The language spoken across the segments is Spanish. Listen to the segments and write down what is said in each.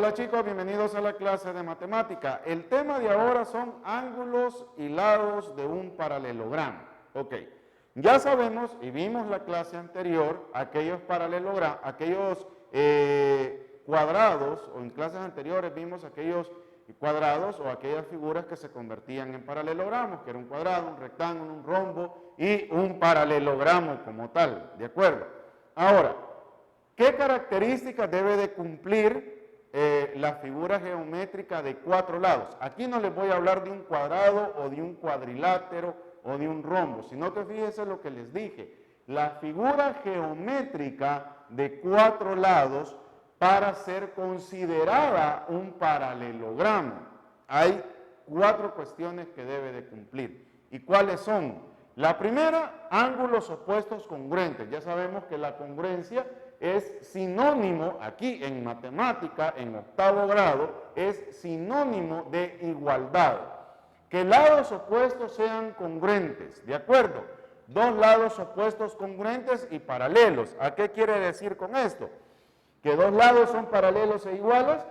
Hola chicos, bienvenidos a la clase de matemática. El tema de ahora son ángulos y lados de un paralelogramo. Ok, ya sabemos y vimos la clase anterior aquellos paralelogramas, aquellos cuadrados, o en clases anteriores vimos aquellos cuadrados o aquellas figuras que se convertían en paralelogramos, que era un cuadrado, un rectángulo, un rombo y un paralelogramo como tal, ¿de acuerdo? Ahora, ¿qué características debe de cumplir la figura geométrica de cuatro lados? Aquí no les voy a hablar de un cuadrado o de un cuadrilátero o de un rombo, sino que fíjense lo que les dije. La figura geométrica de cuatro lados para ser considerada un paralelogramo. Hay cuatro cuestiones que debe de cumplir. ¿Y cuáles son? La primera, ángulos opuestos congruentes. Ya sabemos que la congruencia es sinónimo, aquí en matemática, en octavo grado, es sinónimo de igualdad. Que lados opuestos sean congruentes, ¿de acuerdo? Dos lados opuestos congruentes y paralelos. ¿A qué quiere decir con esto? Que dos lados son paralelos e iguales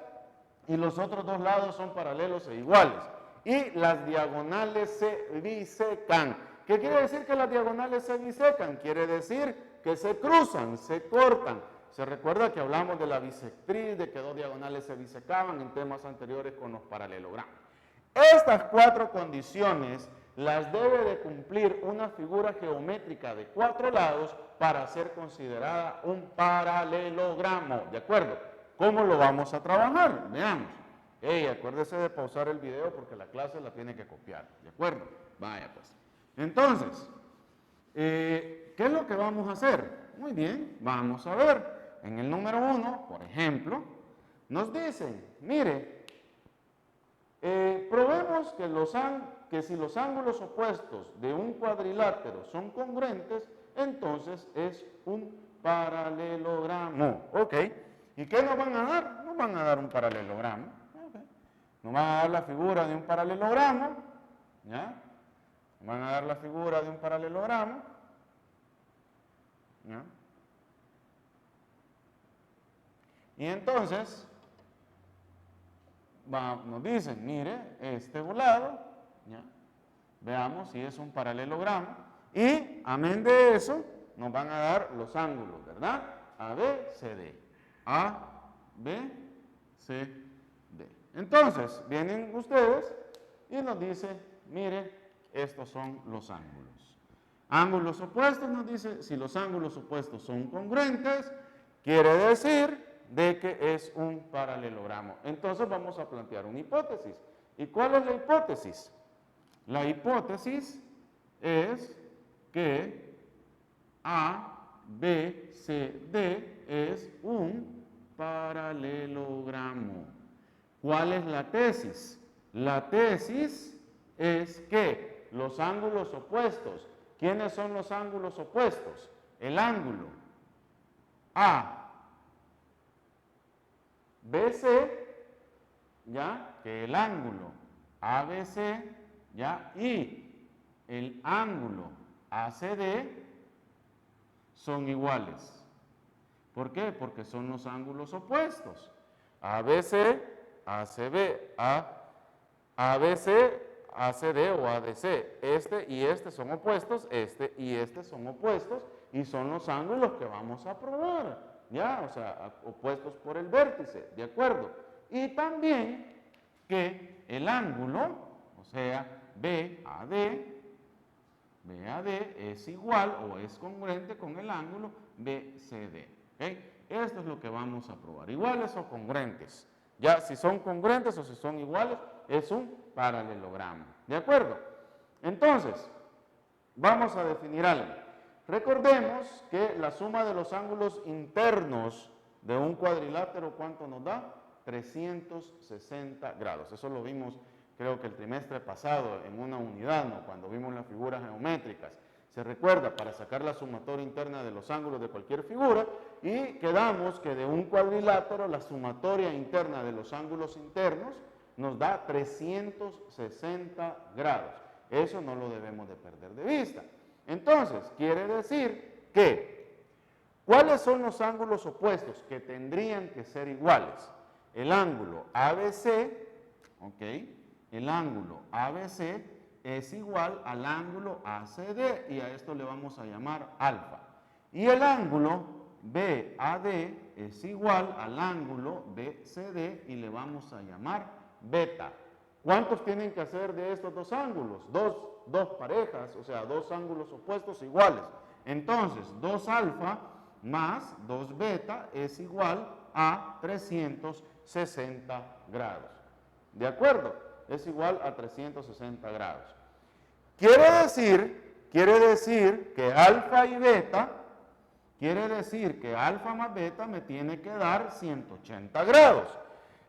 y los otros dos lados son paralelos e iguales. Y las diagonales se bisecan. ¿Qué quiere decir que las diagonales se bisecan? Quiere decir que se cruzan, se cortan. Se recuerda que hablamos de la bisectriz, de que dos diagonales se bisecaban en temas anteriores con los paralelogramas. Estas cuatro condiciones las debe de cumplir una figura geométrica de cuatro lados para ser considerada un paralelogramo, ¿de acuerdo? ¿Cómo lo vamos a trabajar? Veamos. Acuérdese de pausar el video porque la clase la tiene que copiar, ¿de acuerdo? Vaya pues. Entonces, ¿qué es lo que vamos a hacer? Muy bien, vamos a ver. En el número 1, por ejemplo, nos dicen, mire, probemos que si los ángulos opuestos de un cuadrilátero son congruentes, entonces es un paralelogramo. ¿Ok? ¿Y qué nos van a dar? Nos van a dar un paralelogramo. Okay. Nos van a dar la figura de un paralelogramo. ¿Ya? Nos van a dar la figura de un paralelogramo. ¿Ya? Y entonces, nos dicen, mire, este volado, ¿ya? Veamos si es un paralelogramo. Y, amén de eso, nos van a dar los ángulos, ¿verdad? A, B, C, D. A, B, C, D. Entonces, vienen ustedes y nos dicen, mire, estos son los ángulos. Ángulos opuestos nos dice, si los ángulos opuestos son congruentes, quiere decir de que es un paralelogramo. Entonces vamos a plantear una hipótesis. ¿Y cuál es la hipótesis? La hipótesis es que A, B, C, D es un paralelogramo. ¿Cuál es la tesis? La tesis es que los ángulos opuestos, ¿quiénes son los ángulos opuestos? El ángulo A, BC, ¿ya? Que el ángulo ABC, ¿ya? Y el ángulo ACD son iguales. ¿Por qué? Porque son los ángulos opuestos. ABC, ACB, ABC, ACD o ADC. Este y este son opuestos, este y este son opuestos y son los ángulos que vamos a probar. ¿Ya? O sea, opuestos por el vértice, ¿de acuerdo? Y también que el ángulo, o sea, BAD es igual o es congruente con el ángulo BCD. ¿Okay? Esto es lo que vamos a probar, iguales o congruentes. Ya, si son congruentes o si son iguales, es un paralelogramo. ¿De acuerdo? Entonces, vamos a definir algo. Recordemos que la suma de los ángulos internos de un cuadrilátero, ¿cuánto nos da? 360 grados. Eso lo vimos, creo que el trimestre pasado, en una unidad, ¿no? Cuando vimos las figuras geométricas. Se recuerda, para sacar la sumatoria interna de los ángulos de cualquier figura, y quedamos que de un cuadrilátero, la sumatoria interna de los ángulos internos nos da 360 grados. Eso no lo debemos de perder de vista. Entonces, quiere decir que, ¿cuáles son los ángulos opuestos que tendrían que ser iguales? el ángulo ABC, ¿ok? El ángulo ABC es igual al ángulo ACD y a esto le vamos a llamar alfa. Y el ángulo BAD es igual al ángulo BCD y le vamos a llamar beta. ¿Cuántos tienen que hacer de estos dos ángulos? Dos parejas, o sea, dos ángulos opuestos iguales. Entonces, 2 alfa más 2 beta es igual a 360 grados. ¿De acuerdo? Es igual a 360 grados. Quiere decir que alfa y beta, más beta me tiene que dar 180 grados.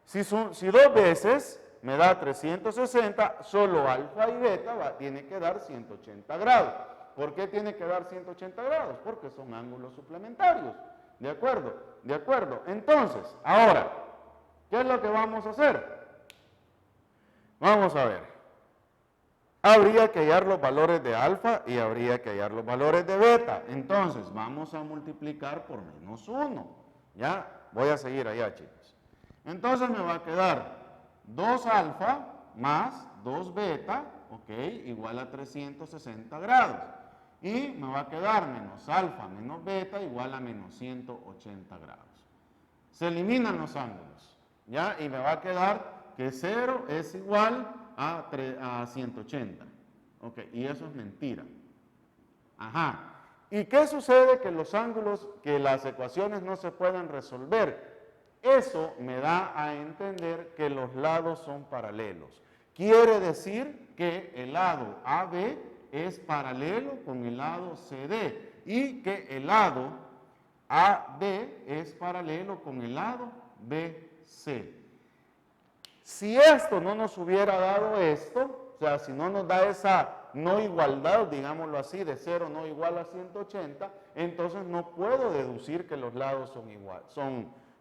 Si 2 veces me da 360, solo alfa y beta tiene que dar 180 grados. ¿Por qué tiene que dar 180 grados? Porque son ángulos suplementarios. ¿De acuerdo? De acuerdo. Entonces, ahora, ¿qué es lo que vamos a hacer? Vamos a ver. Habría que hallar los valores de alfa y habría que hallar los valores de beta. Entonces, vamos a multiplicar por menos 1. ¿Ya? Voy a seguir allá, chicos. Entonces me va a quedar 2 alfa más 2 beta, ok, igual a 360 grados. Y me va a quedar menos alfa menos beta igual a menos 180 grados. Se eliminan los ángulos, ¿ya? Y me va a quedar que 0 es igual a 180. Ok, y eso es mentira. Ajá. ¿Y qué sucede? Que los ángulos, que las ecuaciones no se pueden resolver. Eso me da a entender que los lados son paralelos. Quiere decir que el lado AB es paralelo con el lado CD y que el lado AB es paralelo con el lado BC. Si esto no nos hubiera dado esto, o sea, si no nos da esa no igualdad, digámoslo así, de 0 no igual a 180, entonces no puedo deducir que los lados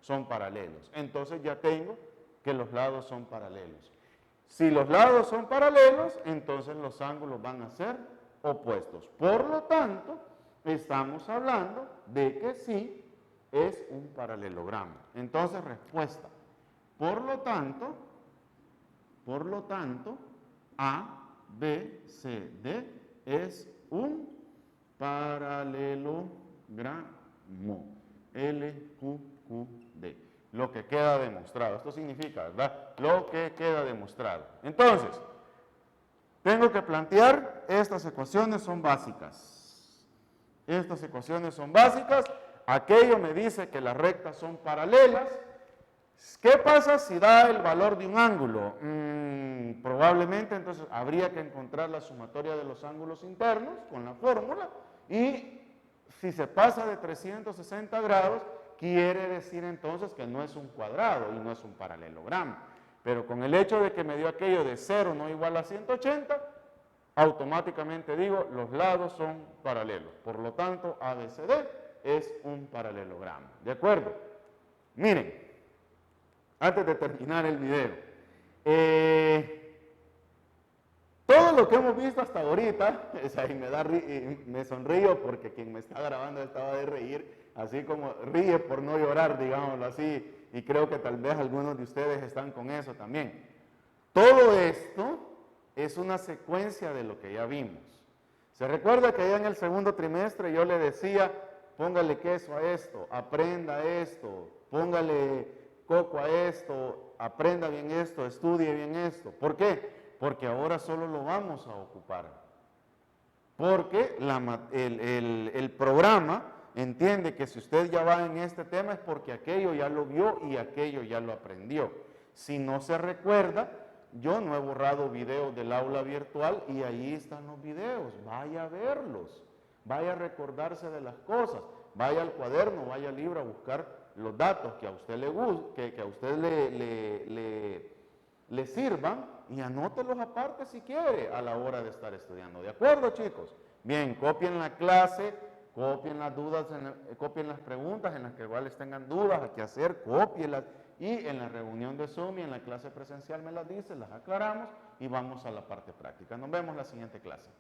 son paralelos. Entonces ya tengo que los lados son paralelos. Si los lados son paralelos, entonces los ángulos van a ser opuestos. Por lo tanto, estamos hablando de que sí es un paralelogramo. Entonces, respuesta. Por lo tanto, A, B, C, D es un paralelogramo. L, Q, Q, D. Lo que queda demostrado. Esto significa, ¿verdad? Lo que queda demostrado. Entonces, tengo que plantear, estas ecuaciones son básicas. Estas ecuaciones son básicas. Aquello me dice que las rectas son paralelas. ¿Qué pasa si da el valor de un ángulo? Probablemente entonces habría que encontrar la sumatoria de los ángulos internos con la fórmula y si se pasa de 360 grados, quiere decir entonces que no es un cuadrado y no es un paralelogramo. Pero con el hecho de que me dio aquello de 0 no igual a 180, automáticamente digo, los lados son paralelos. Por lo tanto, ABCD es un paralelogramo. ¿De acuerdo? Miren, antes de terminar el video, todo lo que hemos visto hasta ahorita, me sonrío porque quien me está grabando estaba de reír, así como ríe por no llorar, digámoslo así, y creo que tal vez algunos de ustedes están con eso también. Todo esto es una secuencia de lo que ya vimos. ¿Se recuerda que ya en el segundo trimestre yo le decía, póngale queso a esto, aprenda esto, póngale coco a esto, aprenda bien esto, estudie bien esto? ¿Por qué? Porque ahora solo lo vamos a ocupar. Porque el programa entiende que si usted ya va en este tema es porque aquello ya lo vio y aquello ya lo aprendió. Si no se recuerda, yo no he borrado videos del aula virtual y ahí están los videos. Vaya a verlos, vaya a recordarse de las cosas, vaya al cuaderno, vaya al libro a buscar los datos que a usted le guste, que a usted le sirvan y anótelos aparte si quiere a la hora de estar estudiando. ¿De acuerdo, chicos? Bien, copien la clase, copien las dudas, copien las preguntas en las que igual les tengan dudas, a qué hacer, cópielas y en la reunión de Zoom y en la clase presencial me las dicen, las aclaramos y vamos a la parte práctica. Nos vemos en la siguiente clase.